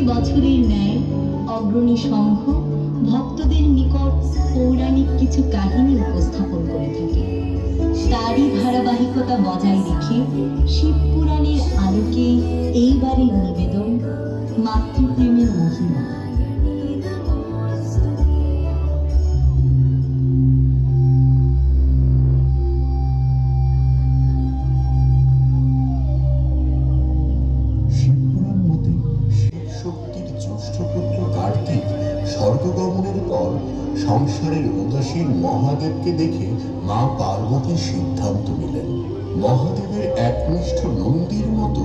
বছরের ন্যায় অগ্রণী সংঘ ভক্তদের নিকট পৌরাণিক কিছু কাহিনী উপস্থাপন করে থাকে। তারই ধারাবাহিকতা বজায় রেখে শিব পুরাণের আলোকে এইবারের নিবেদন মাতৃপ্রেমের মহিমা। স্বর্গগমনের পর সংসারের উদাসীন মহাদেবকে দেখে মা পার্বতী সিদ্ধান্ত নিলেন মহাদেবের একনিষ্ঠ নন্দীর মতো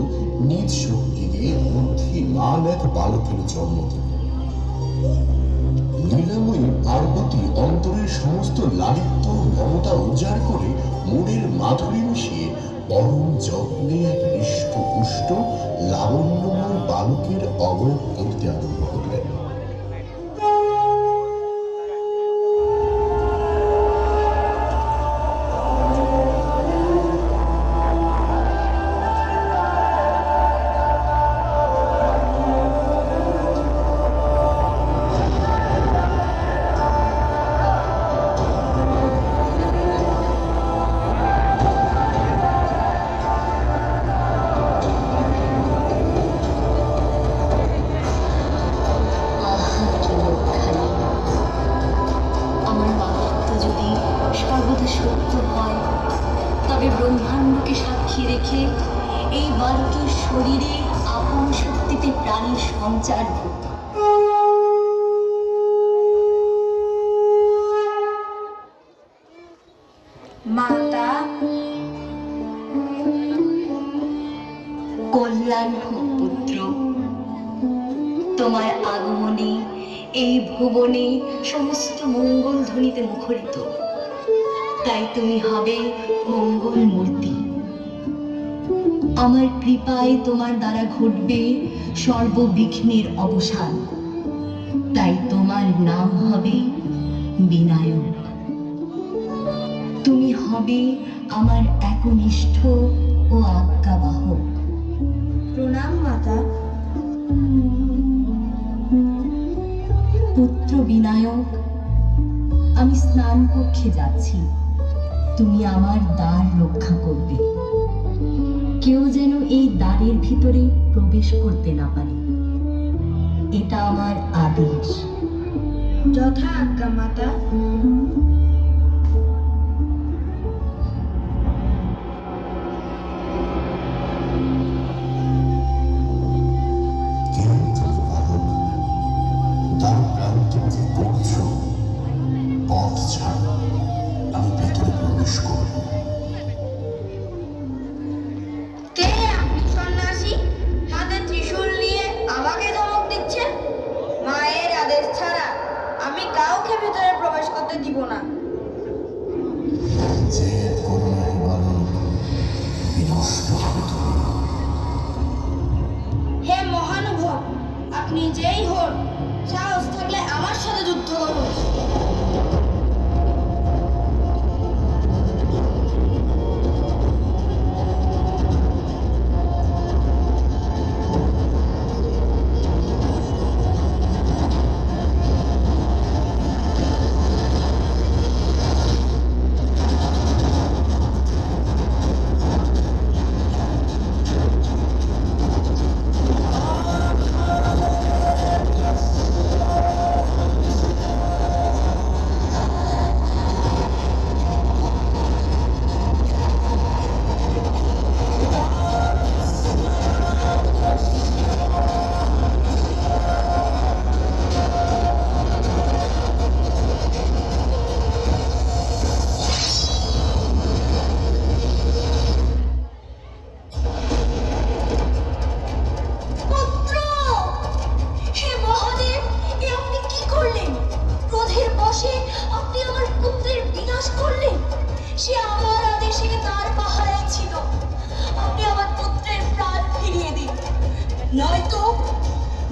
নিজ শক্তি দিয়ে বুদ্ধিমান এক বালকের জন্ম দিলেন। লীলাময়ী পার্বতী অন্তরের সমস্ত লালিত্য মমতা উজাড় করে মনের মাধুরী মিশিয়ে পরম যত্নে এক হৃষ্টপুষ্ট লাবণ্যময় বালকের অবয়ব করতে আরম্ভ করলেন। সত্য হয় তবে ব্রহ্মাণ্ডকে সাক্ষী রেখে এই বালকের শরীরে আপন শক্তিতে প্রাণীর সঞ্চার ঘটে। মাতা, কল্যাণ হোক পুত্র। তোমার আগমনে এই ভুবনে সমস্ত মঙ্গল ধ্বনিতে মুখরিত। তাই তুমি হবে মঙ্গল মূর্তি। আমার কৃপায় তোমার দ্বারা ঘটবে সর্ববিঘ্নের অবসান। তাই তোমার নাম হবে বিনায়ক। তুমি হবে আমার একনিষ্ঠ ও আজ্ঞাবাহক। প্রণাম মাতা। পুত্র বিনায়ক, আমি স্নান কক্ষে যাচ্ছি। তুমি আমার দ্বার রক্ষা করবে। কেউ যেন এই দ্বারের ভিতরে প্রবেশ করতে না পারে, এটা আমার আদেশ। যথা আজ্ঞা মাতা। আমি ভেতরে প্রবেশ করব। কে আপনি সন্ন্যাসী? হাতে ত্রিশূল নিয়ে আমাকে ধমক দিচ্ছেন? মায়ের আদেশ ছাড়া আমি কাউকে ভেতরে প্রবেশ করতে দিব না। যে করুণা বালক, বিনষ্ট হবে তুমি। হে মহানুভব, আপনি যেই হন, সাহস থাকলে আমার সাথে যুদ্ধ করুন।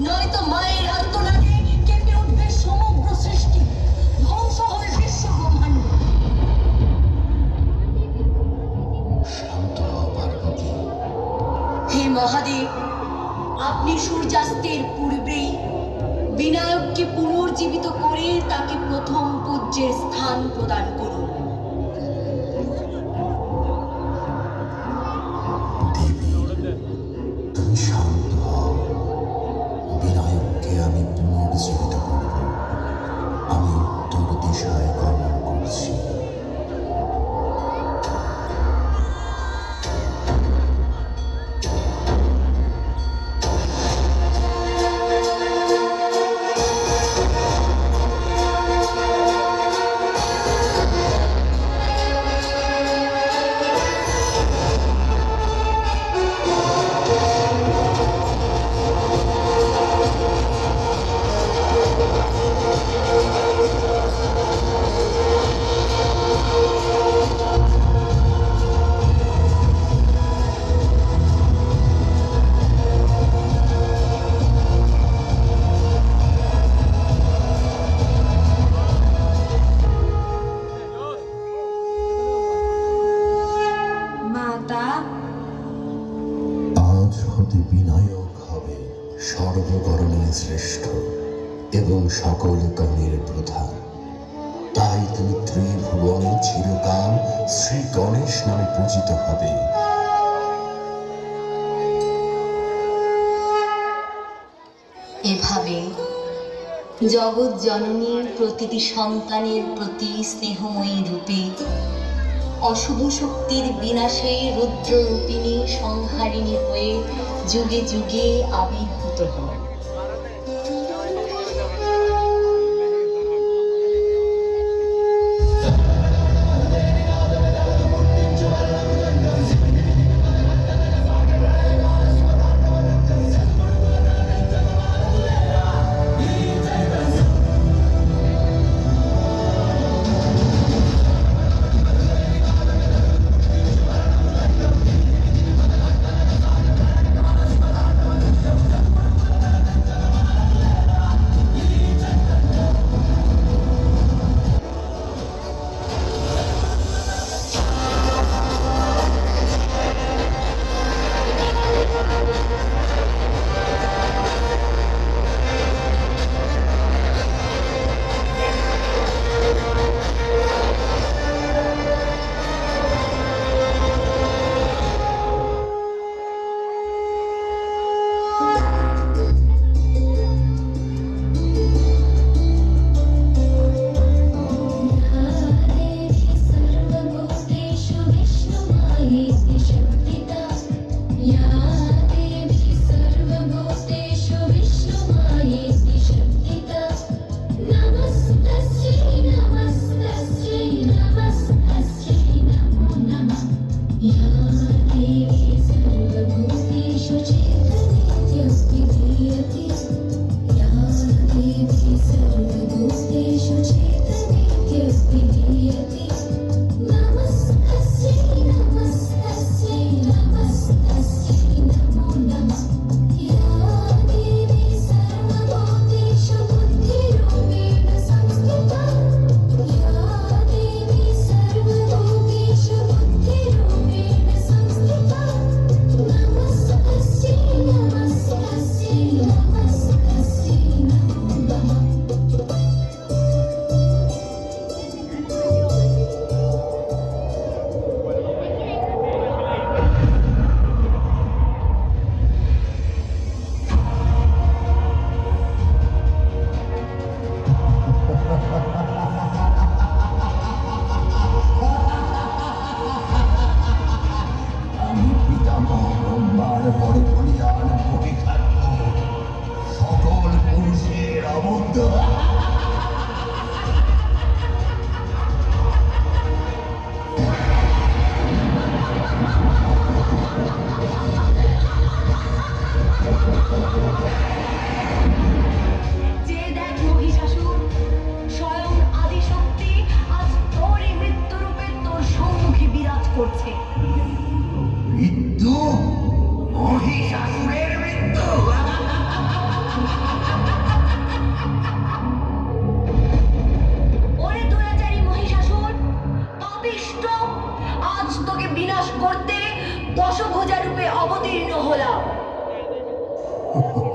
নয়তো মায়ের আর্তনাদে কেঁপে উঠবে সমগ্র সৃষ্টি, ধ্বংস হবে বিশ্ব ব্রহ্মাণ্ড। শান্ত হও পার্বতী। হে মহাদেব, আপনি সূর্যাস্তের পূর্বেই বিনায়ককে পুনর্জীবিত করে তাকে প্রথম পূজ্যের স্থান প্রদান করুন। দেবী, তুমি শান্ত হও। বিনায়ককে আমি পুনর্জীবিত করব। আমি উত্তর দিশায় গমন করছি। মাতা, আজ হতে বিনায়ক হবে সর্বকরণের শ্রেষ্ঠ এবং সকল কর্ণের প্রধান। তাই তুমি ত্রিভুবনে চিরকাল শ্রী গণেশ নামে পূজিত হবে। এভাবে জগৎ জননীর প্রতিটি সন্তানের প্রতি স্নেহময়ী রূপে অশুভ শক্তির বিনাশে রুদ্ররূপিণী সংহারিণী হয়ে যুগে যুগে আবির্ভূত হন।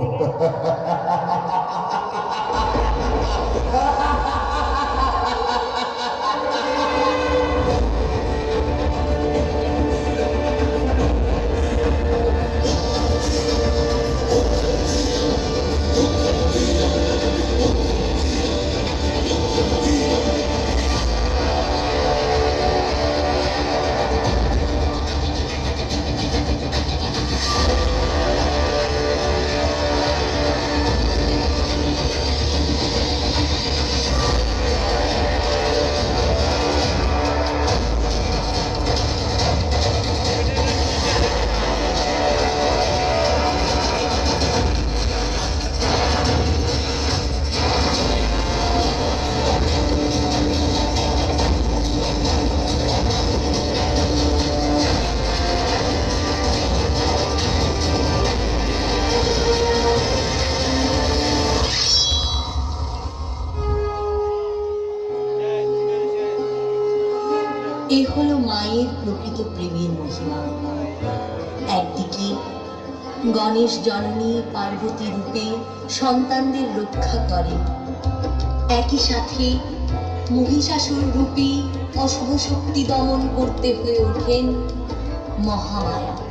হলো মায়ের প্রকৃত প্রেমের মহিমা। একদিকে গণেশ জননী পার্বতী রূপে সন্তানদের রক্ষা করেন, একই সাথে মহিষাসুর রূপী অশুভ শক্তি দমন করতে হয়ে ওঠেন মহামায়া।